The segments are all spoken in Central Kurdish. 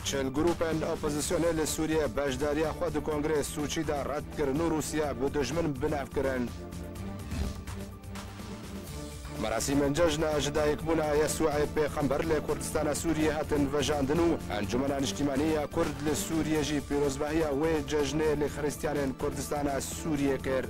چل گروپن اپوزیسیونل سوریه بجداری خود کنگره سوچی دا رد کرن و روسیه به دشمن بناف کرن. مراسم جشن اجدا يكبونا يسوع پیغمبر لكردستان سوريا هاتن وجاندنو انجمن اجتماعية كرد لسوريا جي بيروزباهية و جشن لخريستيان كردستان سوريا كر.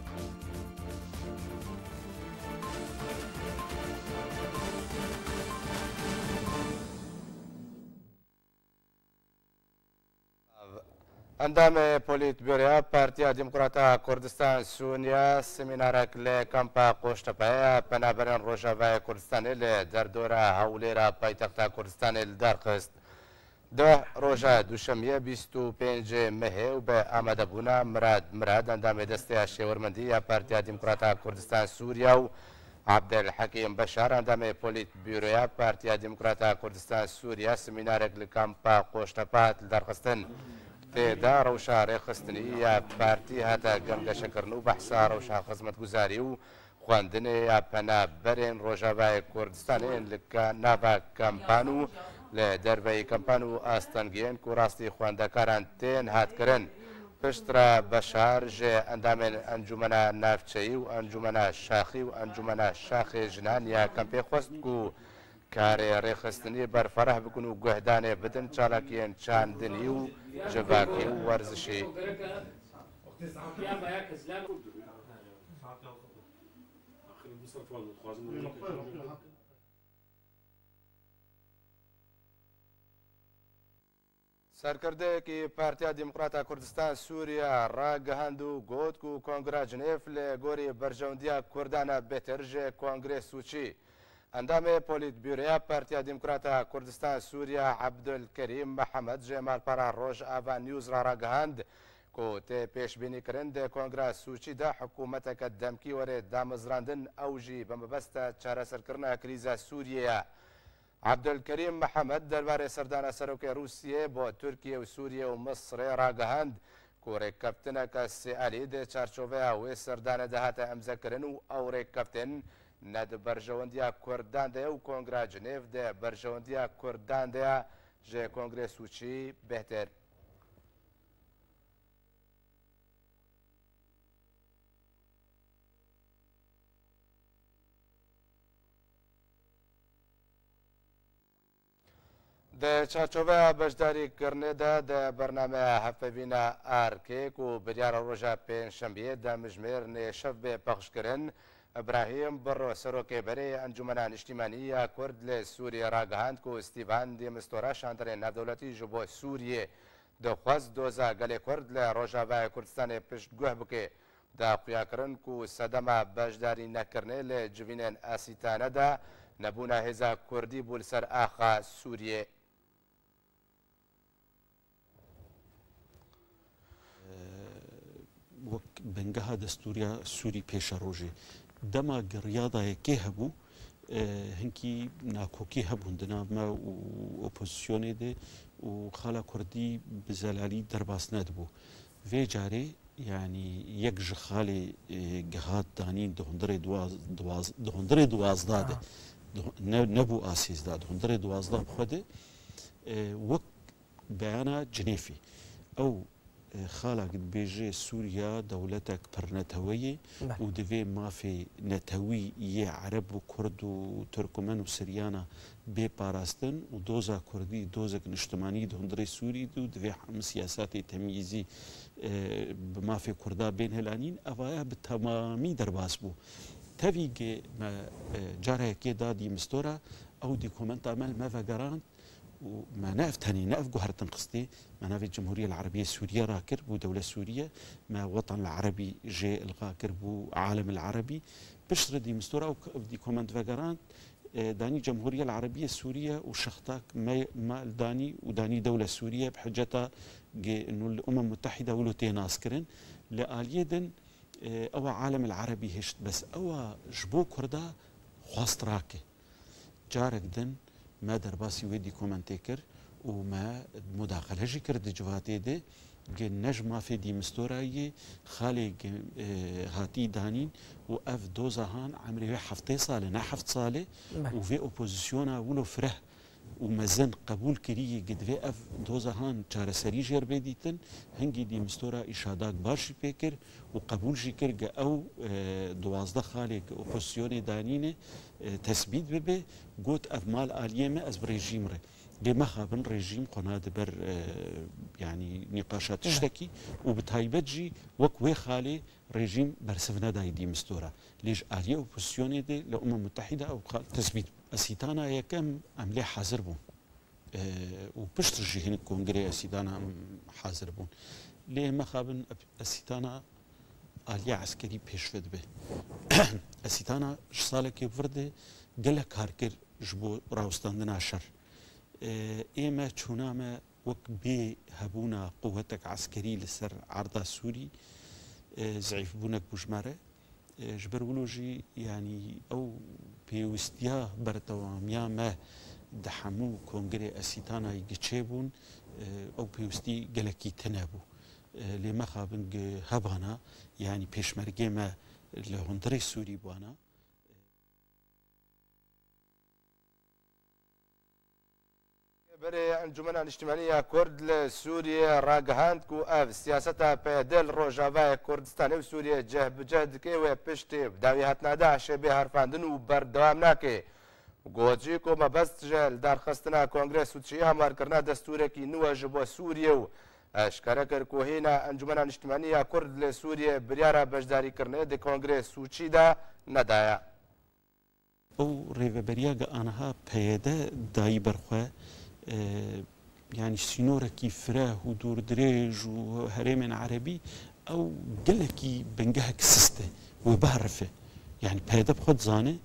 اندام پولیت بیوریا پارتیا دموکراتا کردستان سونیا سمینارک لکمپا قوشتپایا پنابرن روشاوای کردستان لدردورا هاولیرا پایتخت کردستان لدرخست ده روژا دوشنبه 25 مه و به آماده بونا مراد اندام دسته شورمندی پارتیا دموکراتا کردستان سوریا و عبدالحکیم بشار اندام پولیت بیوریا پارتیا دموکراتا کردستان سوریا سمینارک لکمپا قوشتپا لدرخستن دا روشا ریخستنی یا پارتی هاتا گەنگەشەکردن و بەحسا ڕەوشا خزمەتگوزاری و خواندنێ یا پەنابەرێن ڕۆژاوای کوردستانێن لە ناوا کەمپان و لە دەربەی کەمپان و ئاستەنگێن و ڕاستی خواندەکاران تێن هاتکردن پشترا بەشار ژێ ئەندامێن ئەنجومەنە ناوچەیی و ئەنجومەنە شاخی و ئەنجومەنە شاخی ژنان یا کەمپێ خۆست و کارێ ڕێخستنی بەرفەرەح بکن و گوهدانێ بدن چالاکیان چاندنی و ژەڤاکی و وەرزشی. سەرکردەیەکی پارتیا دیموکراتا کوردستان سووریا ڕاگەهاند و گوت و کۆنگرا جنێف لە گۆری بەرژەوندیە کوردانە بێتەرژێ کۆنگرێ سوچی. اندام پولیت بیوریا پارتیا دموکراتا کردستان سوریا عبدالکریم محمد جمال پارا روش آوا نیوز را راگهاند کو ته پیش بینی کرند کنگره سوچی دا حکومت که دمکی وره دامزراندن اوجی بمبستا چاره سرکرنا کریزا سوریه. عبدالکریم محمد درباره سردان سروک روسیه با ترکیه و سوریه و مصر راگهاند کو ریکفتن که سیالی ده چارچوبه و سردان دهات امزه کرن و او ریکفتن ند برژەوەندیا کوردان دەیە و کۆنگرا جنێڤ دە بەرژەوەندیا کوردان دەیە ژێ کۆنگرێ سوچی بهتر. د چارچۆبەیە بەشداریکردنێدا دە بەرنامەیە هەفتەبینە ئارکێک و بریارە ڕۆژە پێنجشەمبێ دەمژمێر نێشەف بێ پەخشکردن ابراهیم برو سروکه بری انجمنان اجتماعی کرد ل سوریه راگهاند کو استیوان دیمستورا شاندر نادولتی جبو سوریه دخواست دوزا گل کرد ل روجاوای کردستان پشتگوه بکه دا قیاکرن کو صدمه بجداری نکرنه ل جوینن اسیتانه دا نبونا هزا کردی بول سر آخا سوریه. بنگها دستوریا سوری پیش روزی دما گریادا که هبو هنکی ناکوکی هبوندنا ما و اپوزیسیونی ده و خالا کردی بزلالی درباس ندبو و جاری یعنی یک جخالی جهاد دانین دهندر دوازده نبو آسیز داد دهندر دوازده خود وقت بیانا جنیفی او خالق بيجي سوريا دولتك برنتوية ودفي ما في نتوي يه عرب وكرد وتركمان وسريانا بباراستن ودوزا كردي دوزا اجتماعي دهندري سوري ودفي حم سياسات تمييزي بما في كردا بين هلانين أفايا بالتمامي درباسبو تفيجي ما جارها كده دي مستورة أو دي كومنت عمل ما فقران وما نافتني ناف جوهرتن قصدي ما ناف الجمهورية العربية السورية راكر بو دولة سورية ما وطن العربي جاء الغاكر بو عالم العربي بشر دي مستورة أو دي كوماند فاجران داني الجمهورية العربية السورية وشختاك ما داني وداني دولة سورية بحجتها إنه الأمم المتحدة ولو تناسكرن لآليدن أو عالم العربي هشت بس أو جبو كردا خواست راكي جارك دن ما درباسي ودي كومنتيكر وما مداخله جي كرد جواتي دي نجمة في دي مستوراي خالي هاتي دانين واف دوزهان عمري حفتي صالة نا حفت صالة وفي اوبوزيسيونا ولو فره و مزن قبول کریه گدوی اف دوزه هان چارەسەری ژێر بێدیتن هەنگی دیمستۆرە ئیشاداک باشی پێکرد و قبول ژی کرد گە ئەو 12 خالێک ئۆپۆزیسیۆنێ دانینێ تەسبیت ببێ گوت ئەف مال ئالیێمە ئەس ڕێژیمڕێ لێمە خابن ڕێژیم قۆنا دەبەر ینی نیقاشات تشتێکی و بتایبەت جی وەک وێ خالێ ڕێژیم بەرسەف نەدای دیمستۆرە لێژ ئالیە ئۆپۆزیسیۆنێ دێ لە ئومە متحیدا ئەو تەسبیت ئەسیتانە یەکەم ئەم لێ حەزر بوون و پشتژی هەنێک کۆنگرێ ئەسیدانە حەزر بوون لێ ئێمە خابن ئەسیتانە ئالیە عسکەری پێشفت بێ ئەسیتانە ساڵێکی وردێ گەلە کارکرد ji bo rawestandina şer ئێمە چونامە وەک بێ هەبوونا قووەتێک عسکەری لەسەر عردا سووری زعیف بوونەك بژمارە ji ber wilojî yanî ew pêwîstiya berdewamiya me di hemû kongrê Esîtanayê giçêbûn ew pêwîstî gelekî tune bû lê me xabin hebana yanî pêşmergê me li hundirê Sûrî bana برای انجمن اجتماعی کرد لسوریه راگهاند کو اف سیاست پیدل روجاوای کردستان و سوریه جه بجد که و پشت داوی هاتنا داعش به حرفاندن و بردوام نکه گوجی کو مبست جل در خستنا کنگرس سوچی همار کرنا دستوره کی نو جبو سوریه و اشکره کر کو هینا انجمن اجتماعی کرد لسوریه بریارا بجداری کرنه د کنگرس سوچی دا ندایا او ریوبریا آنها پیدا دای برخوا يعني سينوركي فراه ودور دريج وهريمن عربي او قلكي بنجهك سسته وبهرفه يعني بهذا بخد زانه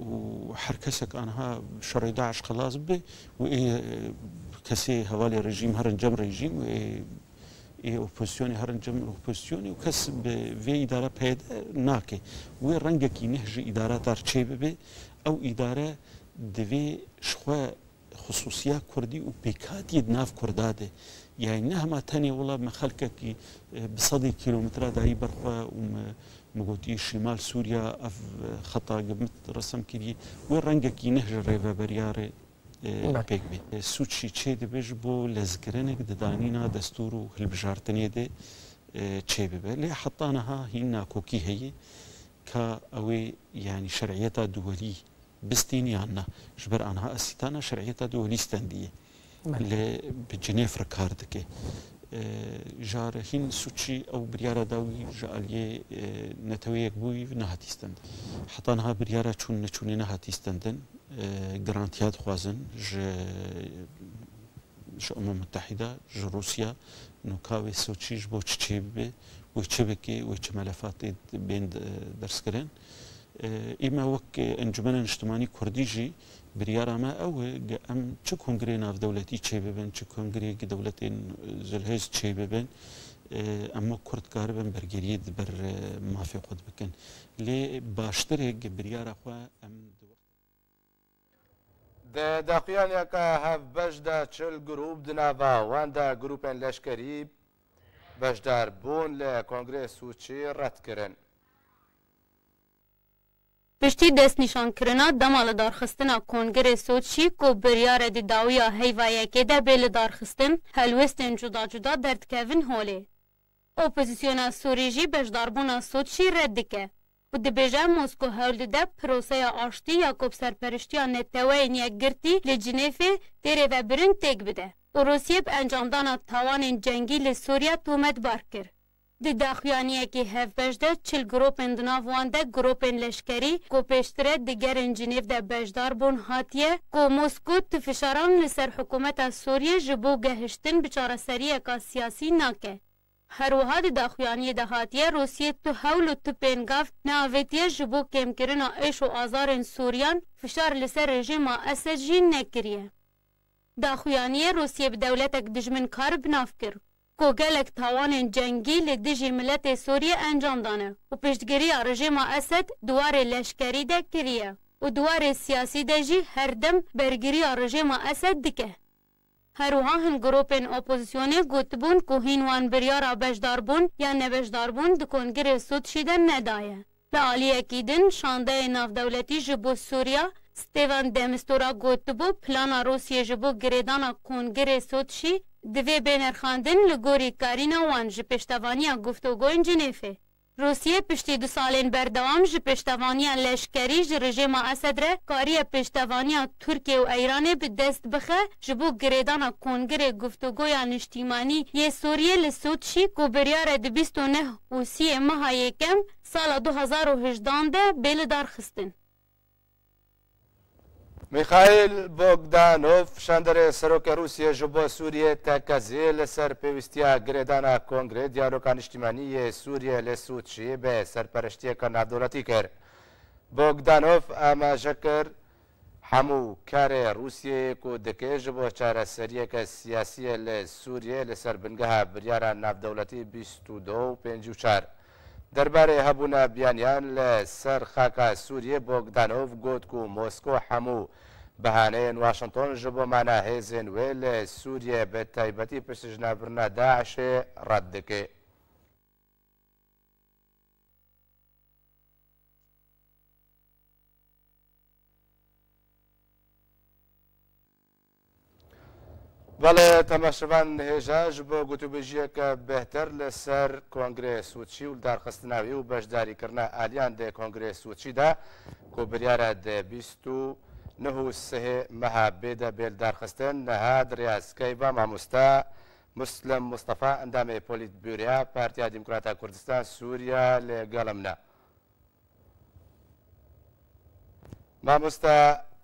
وحركسك انها شر 11 خلاص به وكسي هوالي رجيم هرنجم رجيم اوبوزيوني هرنجم اوبوزيوني وكس في اداره بهذا ناكي ورنجكي نهج ادارات ارشيبه او اداره دوي شخوا خصوصية كردي وبيكاتي ناف كرداده يعني نهما تاني والله ما خلقك بصدي كيلومترات هاي برخوا ومقوتي شمال سوريا اف خطا قمت رسم كدي وين رنجك نهج الريفا برياري بيك بي سوتشي تشي دي بيج بو لزقرنك دانينا دستورو هالبجارتني دي تشي بي لي حطانها هنا كوكي هي كا اوي يعني شرعيتها دولي بستيني عنا جبر عنها أسيتانا شرعيتها دولي ستاندية اللي بجنيف ركاردك جارهين سوتشي أو بريارة داوي جالية نتويك بوي نهاتي ستاند حتى انها بريارة چون نهاتي ستاندن جرانتيات خوازن ج أمم متحدة ج روسيا نوكاوي سوتشي جبو تشيبي ويتشبكي ويتش ملفات بين درسكرين إما وك انجمن اجتماعي كرديجي بريارة ما أو أم چه كونغري ناف دولتي چه ببن چه كونغري دولتين زلهز چه ببن أما كرد كاربن برگريد بر مافي قد بكن لي باشتره بريارة خوا أم ده داقيان يكا هف بجدا چل گروب دناوا وان دا گروپن لشکری بجدار بون لكونغري سوچي رد کرن پشتی دست نشان کرنا دمال دارخستنا کنگره سوچی کو بریار دی داویا هیوایه که ده بیل دارخستن هلوستن جدا جدا دردکوین هولی. اپوزیسیونا سوریجی بجداربونا سوچی رد که و دی بیجه موسکو هولده ده پروسه آشتی یا کب سرپرشتی نتوین یک گرتی لجنیفه تیره و برن تیگ بده. و روسیه به انجامدان تاوان جنگی لسوریا تومت بار کرد. دی داخویانیه که هف بجده چل گروپن دناوان ده گروپن لشکری کو پیشتره دیگرن جنیف ده بجدار بون هاتیه کو موسکو تفشاران لسر حکومت سوریه جبو گهشتن بچاره سریه که سیاسی ناکه. هر وها دی داخویانیه ده هاتیه روسیه تو حول تو پینگاف ناویتیه جبو کم کرنا ایش و آزارن سوریان فشار لسر رژیم اسد جین نکریه. داخویانیه روسیه به دولتک دجمن کار بناف کرد. کو گلک تاوان جنگی لدیجی ملت سوریه انجام دانه و پشتگیری رژیم اسد دوار لشکری ده کریه و دوار سیاسی ده جی هر دم برگیری رژیم اسد دکه. هروها هم گروپن اپوزیسیونی گوتبون که هینوان بریارا بجداربون یا نبجداربون دکنگیر سود شیدن ندایه. لعالیه کیدن شانده ناف دولتی جبو سوریا Stevan Demistura gotibo plana Rûsyê ji bo girêdana Kongerê Soçî divê bênerxandin li gorî karîna wan ji pêştevaniya guftûgoyên Cenêfê. Rûsyê piştî 2 salên berdewam ji pêştevaniya leşkerî ji rejima Esed re kariye pêştevaniya Tirkiye û Îranê bi dest bixe ji bo girêdana Kongerê Guftûgoya Niştîmanî yê Sûriyê li Sûçî ku biryare di 29 û 30 meha yekem sala 2018 de bê li dar xistin. میخائیل بۆگدانۆف شاندەرێ سەرۆکە رووسیە ji بۆ سووریێ تەکەزێ لەسەر پێویستیە گرێدانە کۆنگرێ دیارۆکە نیشتیمانیە سووریە لە سوودچی بە سەرپەرشتیەکە ناودەوڵەتی کرد. بۆگدانۆف ئاماژە کرد هەموو کارێ رووسیەیەک و دەکەێت ji بۆ چارەسەریەکە سیاسیە لە سووریێ لەسەر بنگەها بریارە ناودەوڵەتی 22 و 54. دەربارەی هەبوونە بیانیان لە سەر خاکە سووریێ بۆگدانۆف گوت و مۆسکۆ هەموو بەهانەیەن واشنگتۆن ji بۆ ماناهێزێن وێ لە سووریێ بە تایبەتی پشتژنابرنە داعشێ ڕەت دەکێت. بەڵێ تەماشەبان هێژا ji بۆ گوتوبژیەکە بەهتر لەسەر کۆنگرێ سوودچی و دارخستناوی و بەشداریکردنە ئالیان دێ کۆنگرێ سوودچیدا کۆ بریارە دێ 29 مەها بێدە بێلدارخستن نەهاد ڕاستکەی بە مامۆستا مسلم مستەفا ئەندامێ پۆلیت بیوریا پارتیا دیموکراتە کوردستان سووریا لێگەڵمنا. مامۆستا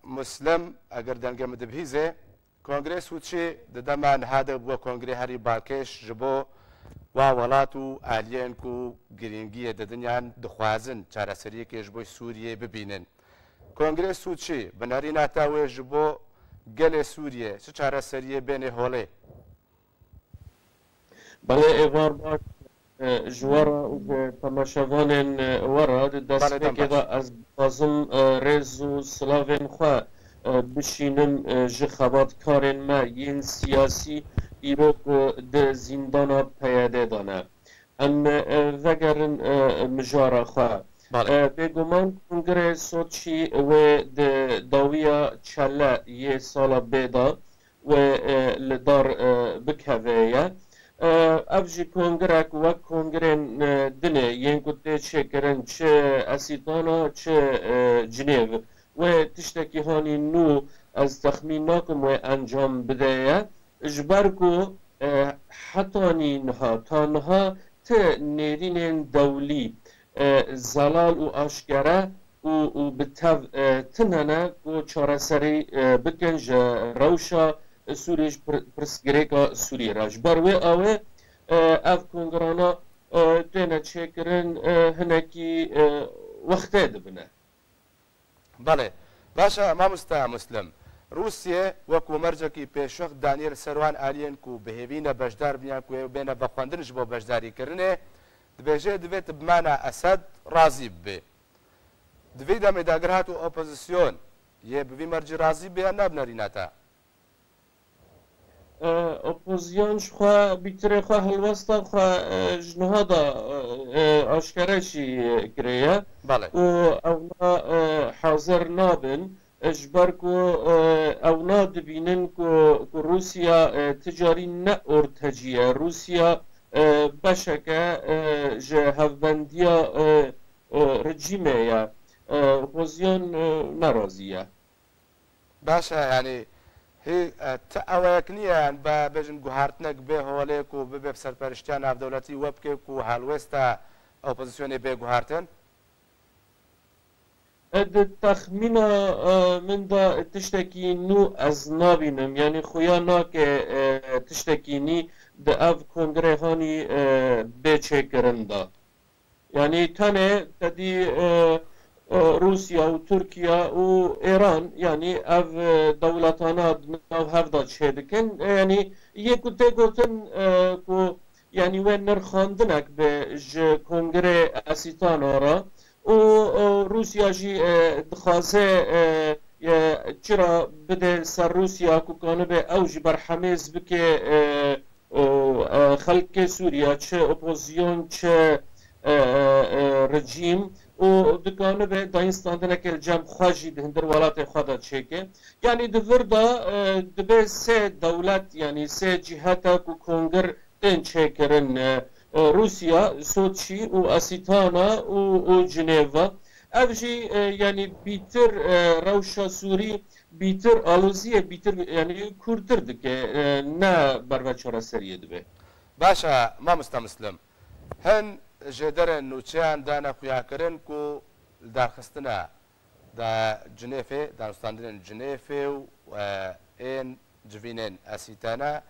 مسلم ئەگەر دەنگەمە دەبهیزێ کۆنگرێ سوودچی دەدەمان هادە بووە کۆنگرێ هەری باکێش ji بۆ وا وڵات و ئالیێنک و گرنگیە دەدنیان دخوازن چارەسەریەکێش بۆی سووریێ ببینن. کۆنگرێ سوودچی بنەری ناتاوێ ji بۆ gelê Sûriye çi çareseriye bênê holê. Belê êvar baş ji wara û temaşevanên wera di destpêkê de ez dixwazim rêz û silavên xwe bişînim ji xebatkarên me yên siyasî îrok di zîndana peyedê de ne. Em vegerin mijara xwe. Bêguman Kongrê Soçî wê di dawiya çelle yê sala bêda wê li dar bikeve ye. Ev jî kongrek wek kongrên dinê yên ku tê çêkirin çi Esîtana çi Cinêv wê tiştekî hanî nû ez texmîn nakim wê encam bide ye ji ber ku hetanî niha ta niha ti nêrînên dewlî zelal û aşkere û bi tev tinene ku çareserî bikin ji rewşa Sûriyê ji pirsgirêka Sûriyê re. Ji ber wê awê ev kongrana têne çêkirin hinekî wextê dibine. بەڵێ باشە مامۆستا مسلم رووسیە وەکو مەرجێکی پێشوەق دانیێل سەروان ئالیێن و بەهێوینە بەشدار بنیان کوێ بێنە بە خواندنش بۆ بەشداریکردنێ دبێژێ دەبێت بمانە ئەسەد ڕازی بێ دوێ دەمێداگر هات و ئۆپۆزیسیۆن یێ بڤی مەرجی ڕازی بێ نابنەریناتە ئۆپۆزیۆن xwe bîtirê xwe hilwesta xwe ji niha da aşkereşî kiriye û ew hazir nabin ji ber ku ew nadibînin ku Rûsya ticarî ne ortecî ye. Rûsya beşeke ji hevbendiya rejîmê ye. Opozisyon nerazî ye. Başa yani te awek niye ba bejin guhartnek bê holêk û bibe serperiştiya navdewletî we bike ku helwesta opozisyonê bê guhartin? Di texmîna min da tiştekî nû ez nabînim yanî xuya nake tiştekî nî di ev kongrehanî bê çêkirin da. Yani tenê tedî Rusya û Tirkiye û Îran yani ev dewletana nav hev da çê dikin yani yê ku tê gotin ku yani wê nirxandinek bi ji kongrê Esîtana re û Rusya jî dixwaze çira bide ser Rusya ku kanibe ew jî berhemêz bike xelkê Sûriya çi opozisyon çi rejîm و دکانه به داینستاندنه که جمع خواجی هندر ولات خدا چکه یعنی دوردا دبه سه دولت یعنی سه جهتا کو کنگر تن چکرن روسیا سوچی و اسیتانا و جنیوا افجی یعنی بیتر روشا سوری بیتر آلوزیه بیتر یعنی کورتر دکه نه برای چرا سریه دبه باشا ما مستمسلم هن جدر نوچیان دانا خویاکرن کو دارخستنا دا جنیفه دانستاندن جنیفه و این جوینن اسیتانا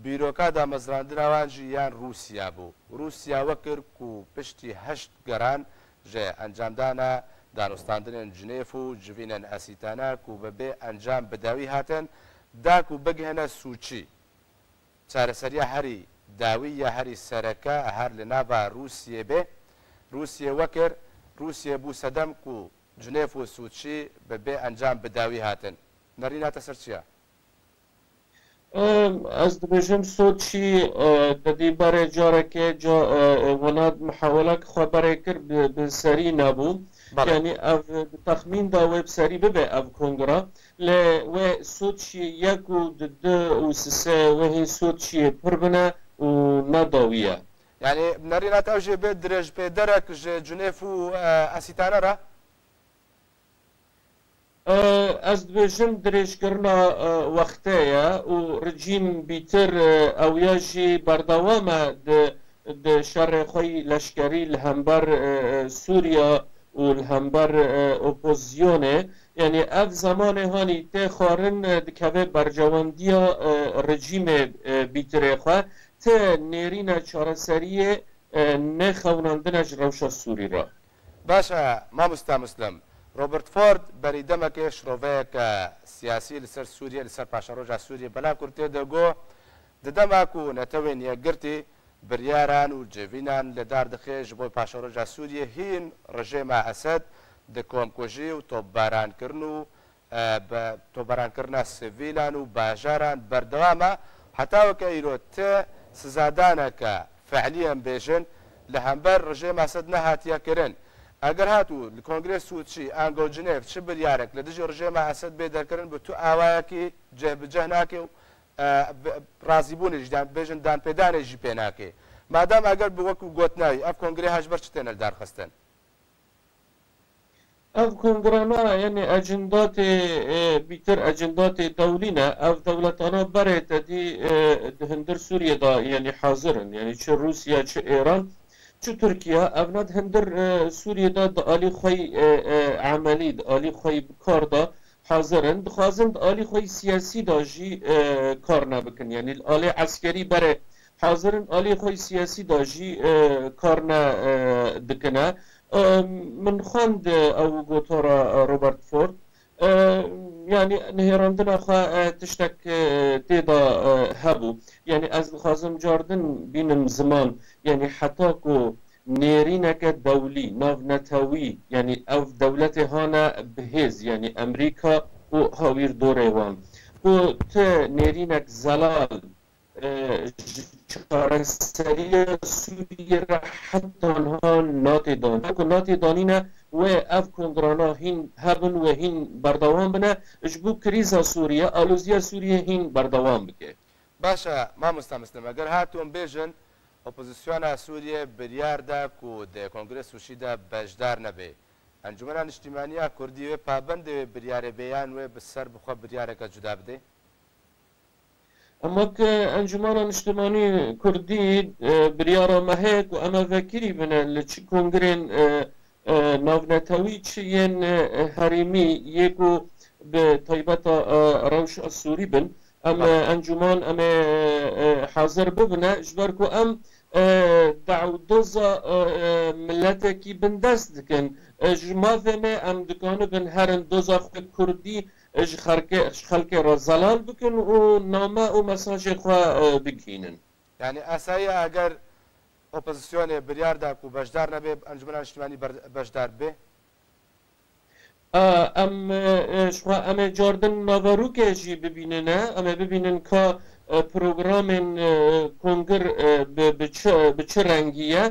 بیروکا دا مزراندن وانجی یان روسیا بو روسیا وکر کو پشتی 8 گران جه انجام دانا دانستاندن جنیف و جوینن اسیتانا کو ببه انجام بداوی هاتن دا کو بگهنه سوچی چارەسەریە هەری داوی یا هەری سەرەکە هەر لە ناوا رووسیە بێ رووسیە وەکر رووسیە بوو سەدەم و جنێف و سوچی بەبێ ئەنجام بداوی هاتن نەڕیناتە سەر چییە؟ از دبیجم سوچی دەدی بەرێ جارێکێ وەنات محاولەك خوا بەرێ کرد بسەری نەبوو يعني اف تخمين دا ويب سري ببه اف كونغرا ل و سوتشي يكو د وسسه وهي سوتشي بربنا ونادويه يعني نرينا توجي بدرج بدرك جنيف و اسيتانا را از دبیجم درش کرنا وقتایا و رژیم بیتر اویاجی بردوامه د شر خوی لشکری لهمبر سوریا والهمبر اپوزیونه یعنی اف زمان هانی ته خارن دکوه برجواندیا رژیم بیتره خواه ته نیرین چارسریه نخوناندنش روشا سوری را باشا ما مسلم روبرت فورد بریدمکه شروعک سیاسی لسر سوریه لسر پاشاروجا سوریه بلا کرته دگو ددمکو نتوین یگرتی بریاران و جوینان لدار دخیج بۆی پاشەڕۆژا سووریە هین ڕژێمە ئەسەد دەکۆمکۆژی و تۆبارانکردنا سڤیلان و باژاران بەردەوامە هەتاوەکە ئیرۆ تێ سزادانەکە فعلیان بێژن لە هەمبەر ڕژێمە ئەسەد نەهاتیەکردن ئەگەر هاتوو لە کۆنگرێس سوچی ئانگۆ جنێف چ بریارێک لە دژی ڕژێمە ئەسەد بێ دەرکردن بە تو ئاوایەکی جێبجە ناکێ و رازیبوونیش بێژن دانپێدانێژی پێ ناکێ مادام ئەگەر بوەکو گوتناوی ئەف کۆنگرێ هەژبەر چ تێنە دارخستن اف کنگرانا یعنی اجندات بیتر اجندات دولینه اف دولتانا بره تدی هندر سوریه دا یعنی حاضرن یعنی چه روسیا چه ایران چه ترکیه افناد هندر سوریه دا آلی خوی عملی دا آلی خوی کار دا حاضرن دخوازن آلی خوی سیاسی دا جی کار نبکن یعنی آلی عسکری بره حاضرن آلی خوی سیاسی دا جی کار ندکنه من خواند او گوتورا روبرت فورد يعني نهيراندنا خا تشتك تيدا هبو يعني از خازم جاردن بينم زمان يعني حتى كو نيرينك دولي ناف نتاوي يعني او دولت هانا بهز يعني امريكا و هاوير دوريوان و ت نيرينك زلال چارەسەریە سووریە حتا ئەنها ناتێدان وەکو ناتێدانینە وێ ئەف کۆنگرانا هین هەبن و هین بەردەوام بنە ji بۆ کریزا سووریە ئالۆزیە سووریە هین بەردەوام بکێ باشە مامۆستا مسلم ئەگەر هاتووم بێژن ئۆپۆزیسیۆنا سووریە بریاردا و دێ کۆنگرێس سوشیدا بەشدار نەبێ ئەنجومەنە نیشتیمانیە کوردی وێ پابەند بریارە بێیان وێ بەسەر بخوا بریارێکە جودا بدەێ اما که انجمن اجتماعی کردی بریارا مهک و اما وکیلی بنا لچی کنگرین ناونتاوی چین حریمی یکو به طیبت روش سوری بن اما انجمن اما حاضر ببنه جبر کو ام دعودوزا ملتکی بندست دکن جماوه ما ام دکانو بن هرن دوزا کردی خلق را زلال بکن و نامه و مساج خوا بگینن يعني اسايا اگر اپوزيسيون بريار دا کو بشدار نبي انجمن اجتماعي بشدار به ام شوا ام جاردن ناورو که جی ببینن ام ببینن که پروگرام کنگر به چه رنگیه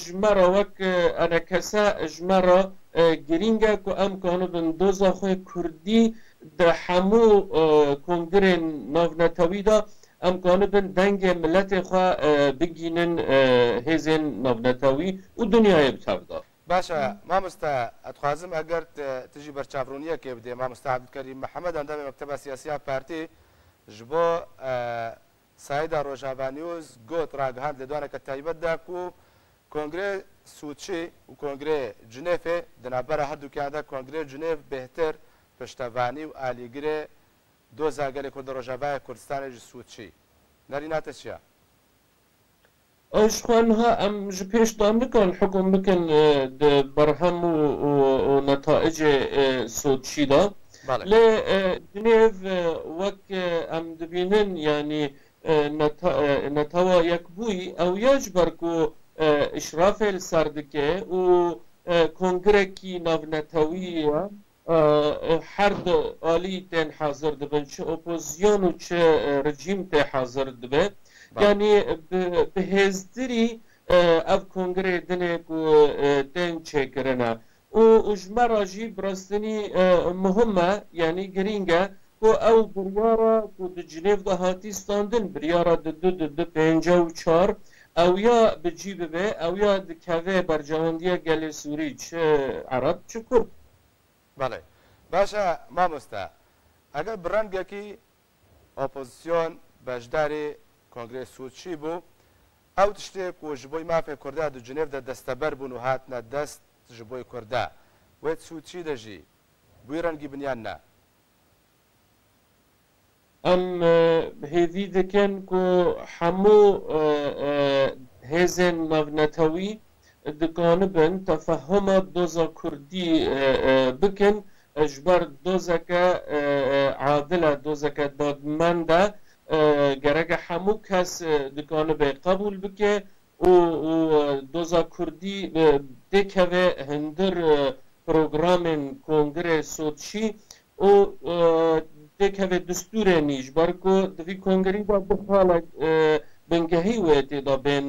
جمرا وک انا کسا جمرا گرینگه که ام کانو بن دوزا خوی کردی ده همو کنگر ناونتاوی دا ام کانو بن دنگ ملت خواه بگینن هزین ناونتاوی و دنیای بتابدار باشا مامۆستا ئەتخوازم ئەگەر تژی بەرچاوڕوونیەکێ بدێ مامۆستا عەبدولکەریم مەحەمەد ئەندامی مەکتەبە سیاسیە پارتی ji bo sayda Rojava News got ragihan li dwaneke taybet da ku Kongre Sûçî û Kongre Cinêfê di navbera herdukiyan de Kongre Cinêv bêhtir piştevanî û alîgirê doza gelê Kurd Rojavayê Kurdistanê ji Sûçî. Nerînate çi ye? اشخوانها ام جپیش دام نکن حکم بکن ده برهم و نتائج سوچی دا لی جنیو وک ام دبینن یعنی نتاوا یک بوی او یجبر کو اشراف السردکه و کنگره کی ناو نتاوی هر دو آلی تن حاضر دبن چه اپوزیون و چه رژیم ته حاضر دبن yani bihêzdirî ev kongrê dinê ku tên çêkirine û ji me re jî birastinî muhim e yanî giring e ku ew biryara ku di Cinêv de hatî standin biryara di du di pênce û çar ew ya bi cî bibe ew ya dikeve bercewendiya gelê Sûrî çi Ereb çi Kurd. Belê. Başa mamosta eger bi rengekî opozisyon beşdarê Kongre Sûçî bû ew tiştê ku ji bo mafê Kurda di Cinêv de desteber bûn û hatine dest ji bo Kurda wê Sûçî de jî bûyî rengî binyan ne. Em hêvî dikin ku hemû hêzên navnetewî dikanibin tefehuma doza Kurdî bikin ji ber dozeke adil e dozeke dadmend e gerek hemû kes dikanibe qebûl bike û doza Kurdî dikeve hindir programên Kongrê Sûçî û dikeve distûrê ji ber ku di vî kongerî de bixwale bingehî wê tê da bên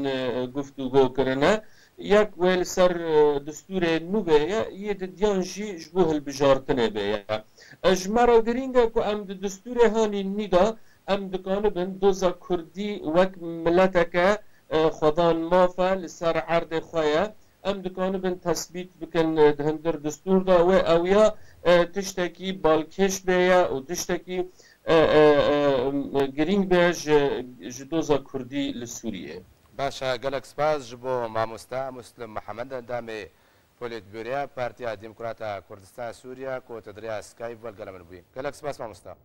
guftûgo kirine yek wê li ser distûrê nû bê ye yê di diyan jî ji bo hilbijartinê bê ye ji me re girîng e ku em di distûrê hanî nî da em dikanibin doza Kurdî wek mileteke xwedan mafe li ser erdê xwe ye em dikanibin tespît bikin di hindir distûr da wê ew ya tiştekî balkêş bê ye û tiştekî girîng bê ji doza Kurdî li Sûriyê. Başa gelek spas ji bo mamosta Muslim Mehmed endamê Polîtbûroya Partiya Demokrata Kurdistan Sûriya ku te diriya Skype welgela min bûyî. Gelek spas mamosta.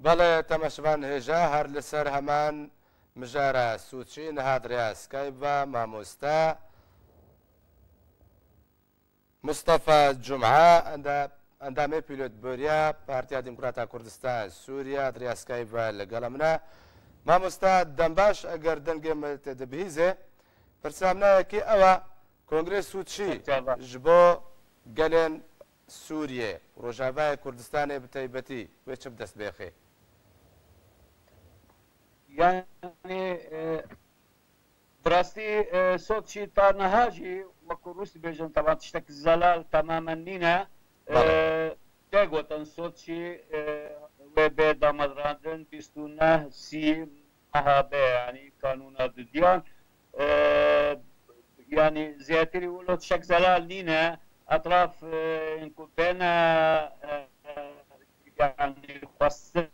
بەڵێ تەمەشەوان هێژە هەر لەسەر هەمان مژارە سوچی نەهادریا سکایپ بە مامۆستا مستەفا جومعە ئەندامێ پیلۆتبووریە پارتیا دیموکراتە کوردستان سووریا دریاسکای بە لەگەڵە منە مامۆستا دەمباش ئەگەر دەنگێمە تێدەبیزێ پرسامنایەکی ئەوە کۆنگرێ سوچی ji بۆ gelên Sûriye Rojavayê Kurdistanê bi taybetî wê çi bi dest bêxê yani براستی صوتشي تانهاجي وكروس بيجن طبعا تشتك الزلال تماما نينا تاغوتن صوتشي وبيدا مدراندن بيستونا سي مهابه يعني قانون الديان يعني زياتري ولو تشك زلال نينا اطراف انكو بين يعني خاصن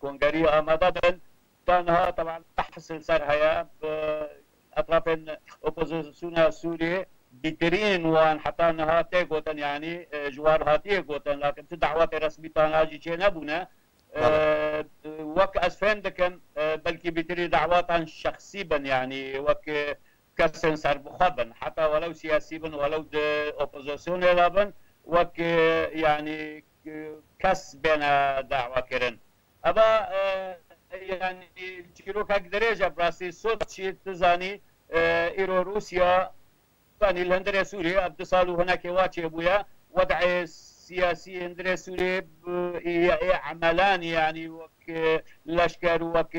كونغاري امادن تنها طبعا تحصل سرها اطراف اوبوزيسيون سوريا بترين وان حتى انها تيغوتن يعني جوارها تيغوتن لكن دعوات رسميه تنهاجي نبونا وك اسفندكن بلكي بتري دعوات شخصيا يعني وك كسن سر بخبن حتى ولو سياسي ولو اوبوزيسيون لابن وك يعني كس بين دعوه كرن ابا يعني تشيروك درجه براسي صوت شيء تزاني ايرو روسيا يعني الهندرة سوريا ابتصالوا هناك واجه ابويا وضع سياسي هندرة سوريا عملان يعني وك لشكر وك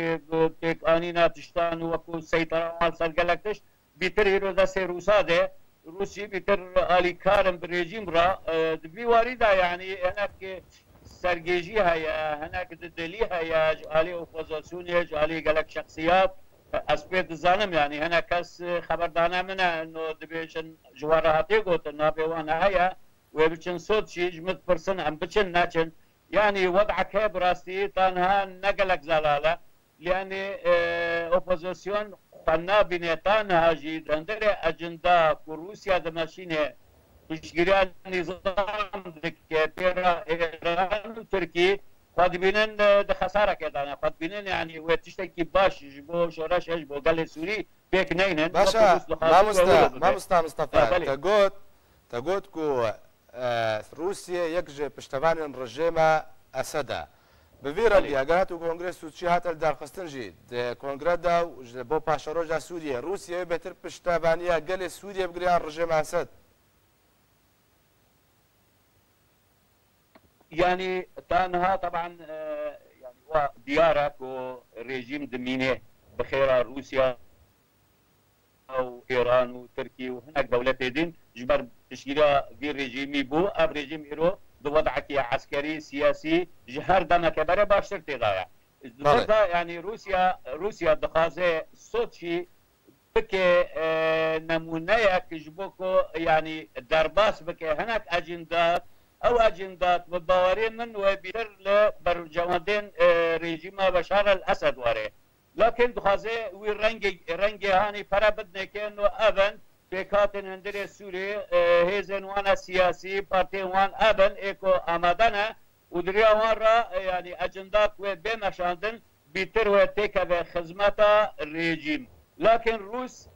تقانينا تشتان وك سيطرة على سرقلكتش بيتر هيرو دا سيروساده روسي بيتر آلي كارم بالرجيم را دبي واردة يعني هناك سرگیجی هیا هناك دلی هیا جالی اوپوزیسیون جالی گلک شخصیات اسپید زانم يعني هنا كاس خبردانا منه انه دبيشن جوارهاتي قلت انه بيوانا هيا وبيشن صوت شي جمت برسن ام بيشن ناچن يعني وضعك هي براستي تنها نقلك زلاله لان اوبوزيسيون خنا بنيتان هاجي دندره اجندا روسيا دماشينه تشجيران نظام دكتاتورة إيران وتركيا قد بينن ده خسارة كده قد بينن يعني وتشتكي باش جبو شراش جبو قال سوري بيك نينن باشا ما مصطفى تقول كو روسيا يكجي بشتبان رجيمة أسدا بفيرا اللي قالت كونغرس سوتشي هات الدار خستنجي كونغرس دا بو باشروجا سوريا روسيا بتر بشتبانيا قال سوريا بقريان رجيمة أسد يعني تانها طبعا يعني ديارك وريجيم دمينه بخير روسيا او ايران وتركيا وهناك دولتين دين جبر تشكيلها في ريجيمي بو اب ريجيم ايرو بوضعك عسكري سياسي جهر دانا كبره باشتر تضايع يعني روسيا دخازه صوتشي بكي نمونه يجبوكو يعني درباس بكي هناك اجندات او اجندات متباورين من وبيتر لبرجوادين ريجيم بشار الاسد واره لكن دخازه وي رنگي هاني فرا بدنا كانه ابن بكاتن اندري سوري هيزن وانا سياسي بارتي وان ابن ايكو امادنا ودريا ورا يعني اجندات وبمشاندن بيتر وتيكا بخدمتا الريجيم لكن روس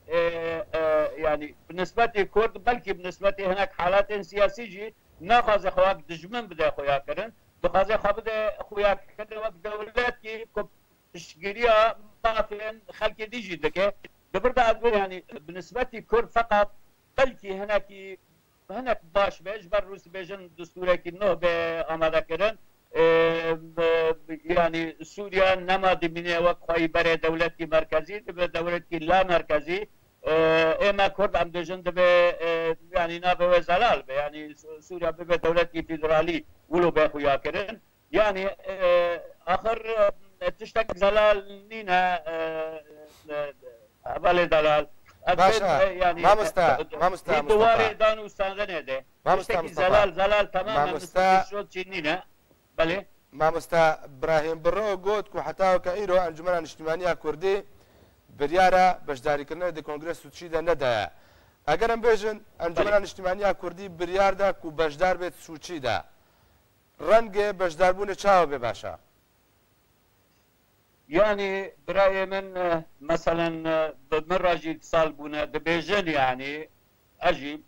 يعني بالنسبه لكرد بلكي بالنسبه هناك حالات سياسيه ناخذ اخواك دجمن بدا خويا كرن بخاز خابد خويا كرن وقت دولات كي تشجيريا طافين خلق ديجي دكه دبردا اقول يعني بالنسبه لكرد فقط بلكي هناك باش بيجبر روس بيجن دستوري كي نو باماده كرن يعني سوريا نما دمنه وقت خوي بري دولتي مركزي دولتي لا مركزي اما كرد عم بيجن يعني نابه زلال يعني سوريا ببه دولتي فيدرالي ولو باخويا كرن يعني اخر تشتك زلال نينا بالي دلال باشا يعني ما مستوى دواري دانو استانغنه ده ما مستوى زلال تماما مستوى نينا بله ما مستوى ابراهيم برو قوت كو حتى كايرو انجمن اجتماعيه كردي بريارة بشداریکردن د کنگرس سوچی ده ندایا اگر ام بیژن انجمن اجتماعی کردی بریار ده کو بشدار بیت سوچی ده ڕەنگێ بەشداربوونە چاوە بێ باشە. يعني برأيي من مثلا من راجي اتصال بونا دبيجن يعني اجي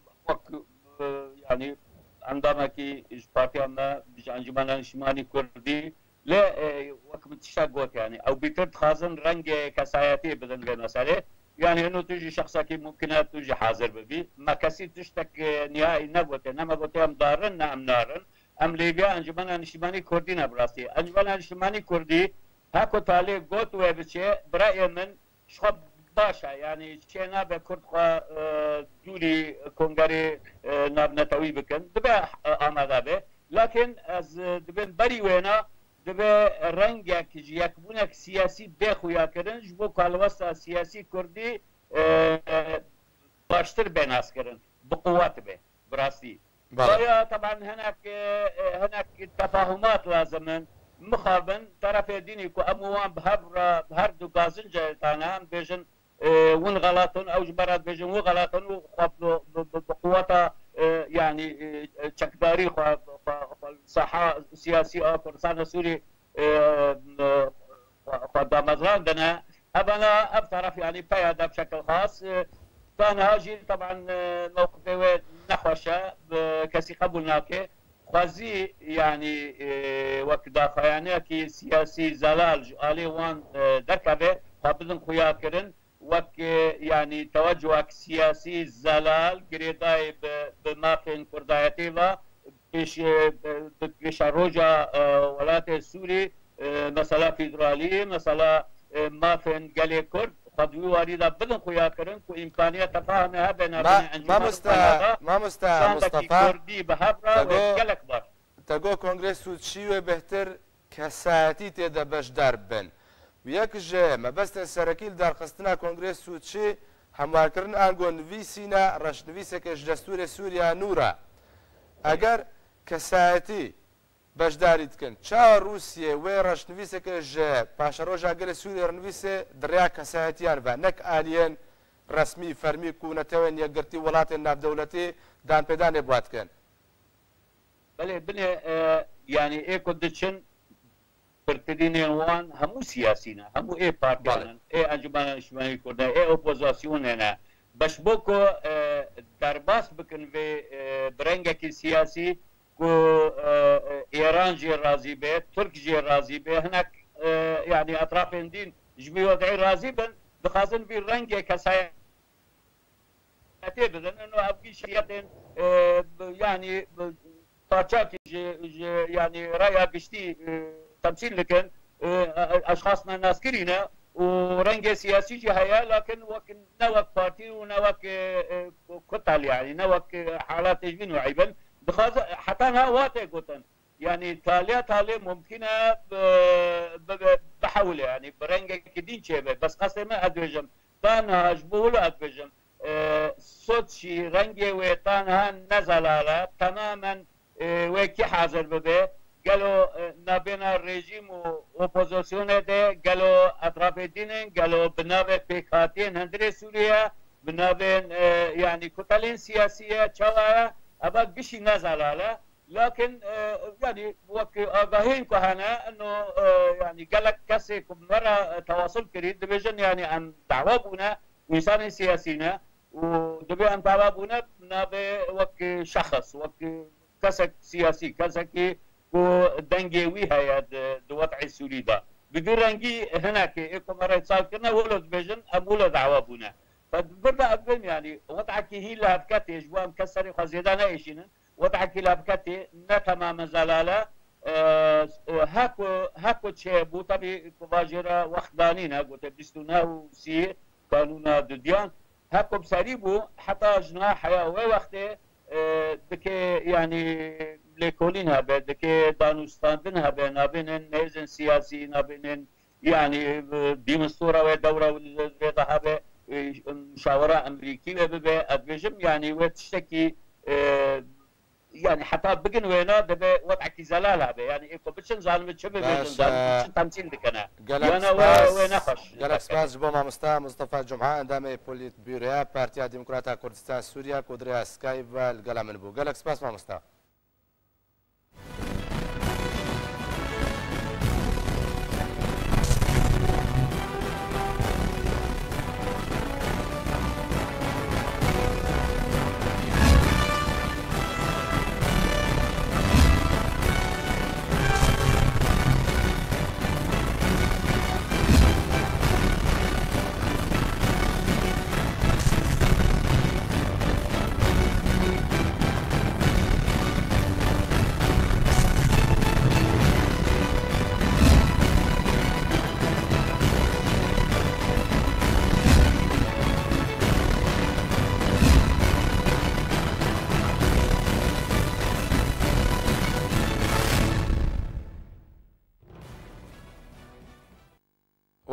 يعني عندما كي بارتي ما انجمن انشماني كردي لا وقت متشاقوت يعني او بيتر خازن رنج كساياتي بدن بمساله يعني انه تجي شخص كي ممكن تجي حاضر ببي ما كسي تشتك نهائي نبوت انما قلت ام دارن ام نارن ام ليبيا انجمن انشماني كردي نبراسي انجمن انشماني كردي هاكو تالي قوت وبشي برأي من شخب باشا يعني شي نابا كرد دولي كونغاري ناب نتوي بكن دبا آمادا به لكن از دبن بري وينا دبا رنگك يكبونك سياسي بخويا كرن جبو كالوستا سياسي كردي باشتر بناس كرن بقوات به براستي طبعا هناك تفاهمات لازمن مخابن طرف ديني كو اموان بهر دو غازن جايتانا بيجن ون غلطن او جبرات بيجن و غلطن بقوة يعني تشكداري صحة سياسية كردستان السوري دامزران دنا ابنا بطرف يعني بيادا بشكل خاص كان هاجي طبعا موقفه نحوشة كسي قبولناكي خوازي يعني وقت دافعانه كي سياسي زلال علي وان دركبه خابدن خويا كرن وقت يعني توجه سياسي زلال قريداي بمافن كردايتي و بيش روجا ولات السوري مسألة فيدرالية مسألة مافن قالي كرد خدوي واريدا بدن خويا كرن كو امكانيه تفاهمها بين ما مصطفى كردي بهبره وكلك بار تقو كونغرس وتشيو بهتر كساتي تدا بشدار بن وياك جا ما بس سركيل دار قستنا كونغرس وتشي هماركرن انغو نويسينا رش نويسك دستور سوريا نورا اگر كساتي بەشداری دکن چاوە رووسیە وێ ڕەشنویسێکە ژە پاشە ڕۆژا گەلە سووری ڕنویسێ دڕیا کەسایەتیان بە نەک ئالیەن ڕسمی فەرمی کوونەتەوەن یەکگرتی وڵاتێن ناودەوڵەتی دانپێدانێ بواتکەن بەێ بنێ یعنی ئێکۆ دچن پرترینێن وان هەموو سیاسینە هەموو ئێ پارتیانن ئێ ئەنجومانە نیشتیمانی کوردە ئێ ئۆپۆزاسیۆنێنە بەش بۆ کۆ دەرباس بکن وێ برەنگێکی سیاسی كو ايران جي راضي به ترك جي راضي به هناك يعني اطراف دين جميع وضعي راضي بن بخاصن في الرنج كسايا بدن انه ابقي شيئين يعني طاچاكي يعني رايا قشتي تمثيل لكن اشخاصنا ناس كرينا ورنج سياسي جهايا لكن وكن نوك بارتي ونوك كتل يعني نوك حالات جبين وعيبا بخاطر حتى هواتي قلتن يعني تالي ممكنه بحول يعني برنجة كدين شبه بس قصدي ما ادوجم تانها جبوله ادوجم صوت شي رنجة وتانها نزل على تماما وكي حاضر ببه قالوا نابنا الرجيم واوبوزيسيون ده قالوا اطراف الدين قالوا بنابه بيكاتين هندري سوريا بنابه يعني كتلين سياسيه شوايه أبغى بشي نزل على لكن يعني وقت آگاهين كهنا إنه يعني قالك كسي مرة تواصل كريد دبيجن يعني عن دعوة بونا إنسان سياسينا ودبي عن دعوة بونا نابي وقت شخص وقت كسك سياسي كسك كو دنجوي هيا دوتع السوري ده بدون رنجي هناك إيكو مرة يتصال كنا ولا دبيجن أم ولا دعوة بونا فبردا أقول يعني وضعك هي لابكتي جوا مكسر خزيدان إيشين وضعك لابكتي نتمام زلالة هاكو شيء بوتبي كواجرا وخدانينا قلت بستونا وسي قانونا دديان هاكو بسريبو حتى جناح حياة ووقته دكي يعني ليكولينها دكي دانوستاندنها بين نيزن سياسي نابين يعني ديمستورا ودورة والذهب مشاورة أمريكية ببي أدبجم يعني وتشتكي يعني حتى بقن وينا دبي وضعك زلالة بي يعني إيكو بتشن ظالم تشبه بتشن تمثيل دكنا أنا وين أخش قالك سباز بوما مصطفى جمعة عندما بوليت بيوريا بارتيا ديمقراطية كردستان سوريا كودريا سكايب والقلم من بو قالك سباز ما مصطفى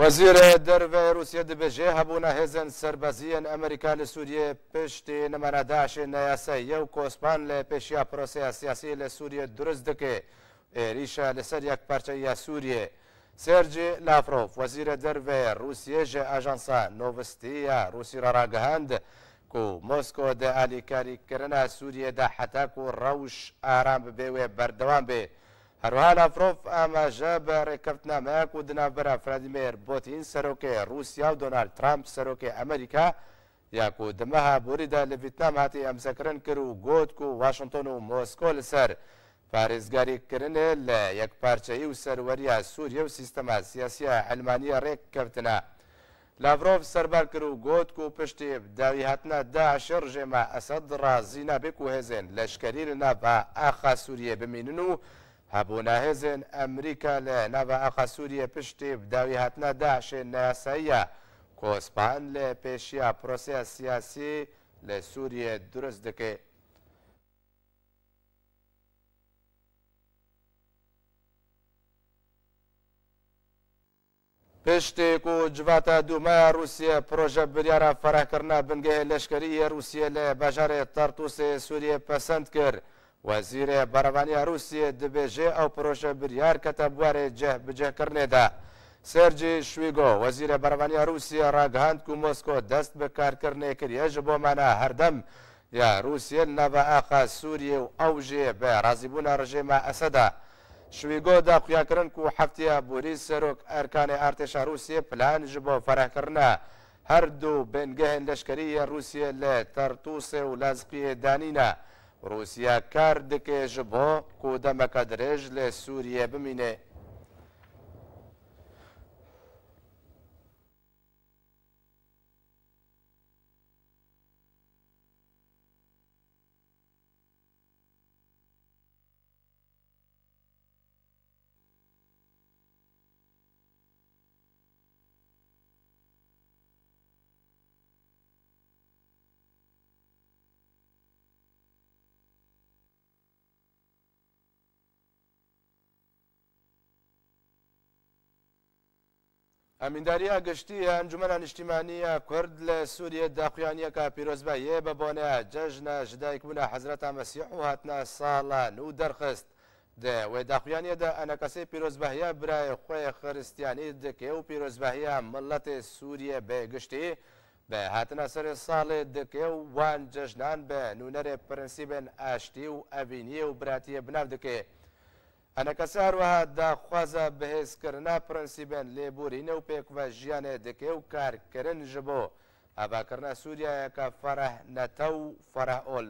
وزیر درve روسیه dibêje hebûna hêzên serbeziyên Amerîka li Sûriyê piştî nimena Daişê neyase yew kospan li pêşiya proseya siyasî li Sûriyê durist dike êrîşa li ser yekparçeyiya Sûriyê. Sergey Lavrov wezîrê derve Rûsiyê ji ajansa Novosti ya Rûsî re ragihand ku Mosko di alîkarîkirina Sûriyê de heta ku rewş aram bibe wê berdewam bê. هەروەها لاڤرۆڤ ئاماژە بە ڕێککەوتنامەیەک و دناوبەرە ڤلادیمیر پۆتین سەرۆکەی رووسیا و دۆنالد ترامپ سەرۆکەی ئەمریکا یاکو دمەها بوریدا لە ڤیتنام هاتی ئەمزەکردن کرد و گوت و واشنگتن و مۆسکۆ لەسەر پارێزگاریکردنێ لە یەکپارچەیی و سەروەریە سووریە و سیستەما سیاسیە ئەلمانیە ڕێککەوتنە. لاڤرۆڤ سەربار کرد و گوت و پشتی داوی هاتنە داعش ڕژێمە ئەسەد ڕازی نابێک و هێزن لەشکەری لە ناڤ ئاخا سووریە بمینن و هەبوونا هێزن ئەمریکا لە ناڤ ئاخا سووریە پشتی داوی هاتنە داعشێ نایاساییە کۆسپان لە پێشیا پرۆسەیە سیاسی لە سووریە دروست دەکەێت. پشتێک و جواتە دوومە رووسیە پرۆژە بریارە فەرهکردنا بنگەهێ لەشکریە رووسیە لە باژارێ تەرتوسێ سووریە پەسەند کرد. وەزیرە بەڕەوانیە رووسیە دەبێژێ ئەو پرۆژە بریار کەتە بوارێ جێبجێکردنێدا. سێرجی شویگۆ وەزیرە بەڕەوانیە رووسیە ڕاگەهاند و مۆسکۆ دەست بە کارکردنێ کردیە ji بۆمانە هەردەم یا رووسیە ناڤە ئاخا سووریە و ئەوژێ بە ڕازیبوونا ڕژێمە ئەسەدا. شویگۆ داخویاکردن و هەفتەیە بوری سەرۆک ئەرکانی ئارتێشا رووسیە پلان ji بۆ فەرهکردنا هەردوو بنگەهێن لەشکریە رووسیە لە تەرتوسێ و لازقیە دانینە. رووسیا کار دکێ ji بۆ ku demeka dirêj lê Sûriyê bimîne. ئەمینداریە گشتی ئەنجومەنە نیشتیمانیە کورد لە سووریە داخوایانیەکە پیرۆزباییە بە بۆنە جەژنە ji دایکبوونە حەزرەتا مەسیح و هاتنە ساڵان و دەرخست وێ داخوایانیەدا ئەنەکەسەی پیرۆزباهیە برای خۆی خریستیانی دکێ و پیرۆزباهیە مڵەتێ سووریە بێگشتی بە هاتنە سەرێ ساڵێ دکێ و وان جەژنان بە نونەرێ پرەنسیبن ئاشتی و ئەڤینیە و براتیە بناو دکێ. ئەنەکەسە هەروەها داخوازە بەهێزکردنا پرەنسیبن لێبورینە و پێکوە ژیانێ دکێ و کارکردن ji بۆ ئاباکردنە سووریایەکە فەرەح نەتە و فەرەحئۆل.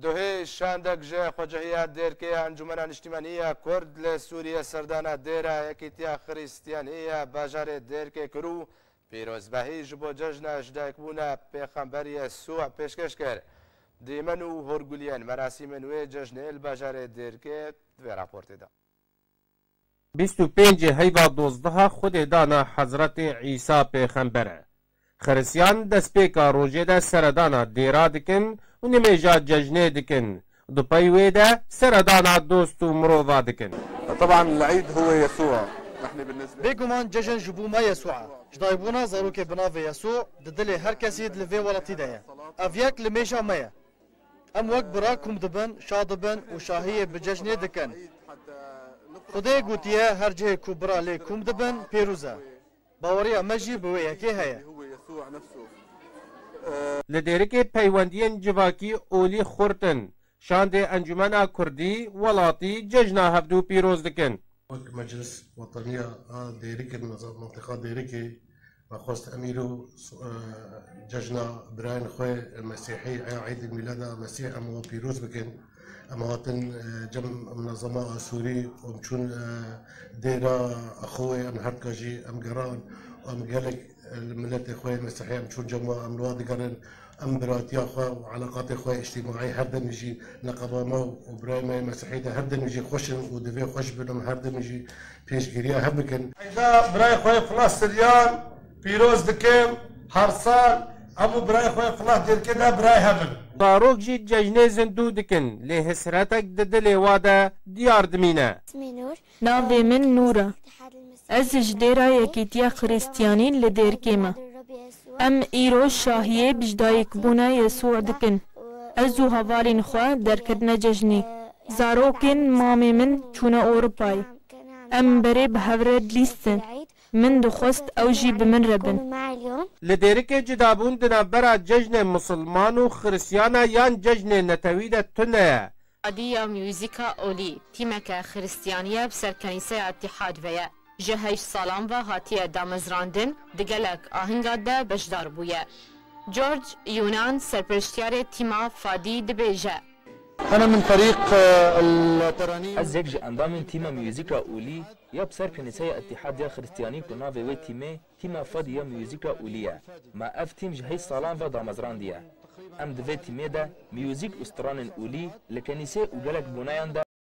دوهێ شاندەک ژێ خۆجەهەیە دێرکەیە ئەنجومەنە نیشتیمانیە کورد لە سووریە سەردانە دێرە یەکێتیا خریستیانیە باژارێ دێرکێ کرد و پیرۆزباهی ji بۆ جەژنە ji دایکبوونە پێخەمبەریە سووع پێشکەش کرد. دیمەن و هۆرگولیان مەراسیمە نوێ جەژنێ li bajarê dêrkê divê raportê da. 25 heyva 12 Xwedê dana Hezretê Îsa pêxember e. Xristiyan destpêka rojê de seredana dêra dikin û nimêja cejnê dikin. Di pey wê de seredana dost û mirova dikin. طبعا العيد هو يسوع. بێگومان جەژن ji bûma Yesûa. Ji daybûna zarokê bi navê Yesû di dilê her kesî li vê welatî de ye. Ev yek li mêşa me ye. Em wek bira kum dibin, şa dibin û şahiyê bi cejnê dikin. Xwedê gotiye her cihê ku bira lê kum dibin pêrûz e. Baweriya me jî bi wê yekê heye. Li dêrikê peywendiyên civakî olî xurtin. Şandê Encumena Kurdî welatî cejna hevdû pîroz dikin. مجلس وطنية ديريك منطقة ديريكي وخوست أميرو ججنا براين خوي المسيحي عيد الميلاد مسيح أمو بيروز بكن أما وطن جم منظمة سوري ومشون ديرا أخوي أم هركاجي أم قران وأم قالك الملت أخوي المسيحي أمشون جمع أم الوادي قرن أم براتي أخوة وعلاقات أخوة اجتماعي هردم يجي نقابة ما وبرايم مسيحي ده هردم يجي خوشن ودفي خوش بنهم هردم يجي بيش قرية هبكن إذا براي أخوة فلسطينيان پیروز دکم هر سال امو برای خوی فلاح دیر کده برای هبن زاروک جی ججنه زندو دکن لی حسرتک ددل واده دیار دمینه. ناوی من نورا از جدیرا یکیتیا خریستیانین لدیرکی ما ام ایرو شاهیه بجدایک بونا یسوع دکن ازو هوالین خواه درکردن ججنی زاروکن مامی من چونه اوروپای ام بری بهورد لیستن من دخست او جی بمن ربن لدیرک جدابون دنبرا ججن مسلمان و خریستیانا یان ججن نتوید تنه عادية ميوزيكا أولي تيمكا خريستيانية بسر كنيسة اتحاد ويا جهيش سالام و هاتية دامزراندن دقلك آهنگا دا بشدار بويا جورج يونان سرپرشتيار تيما فادي دبيجا أنا من فريق الترانيم أزيك أنضام تيما ميوزيكا أولي يا بسر كنيسة اتحاد يا خريستياني كنا في تيما فادي يا ميوزيكا أولية ما أف تيم جهيش سالام و دامزراندية ام دوی تیمه ده میوزیک استران اولی لکنیسه و گلک بونایان ده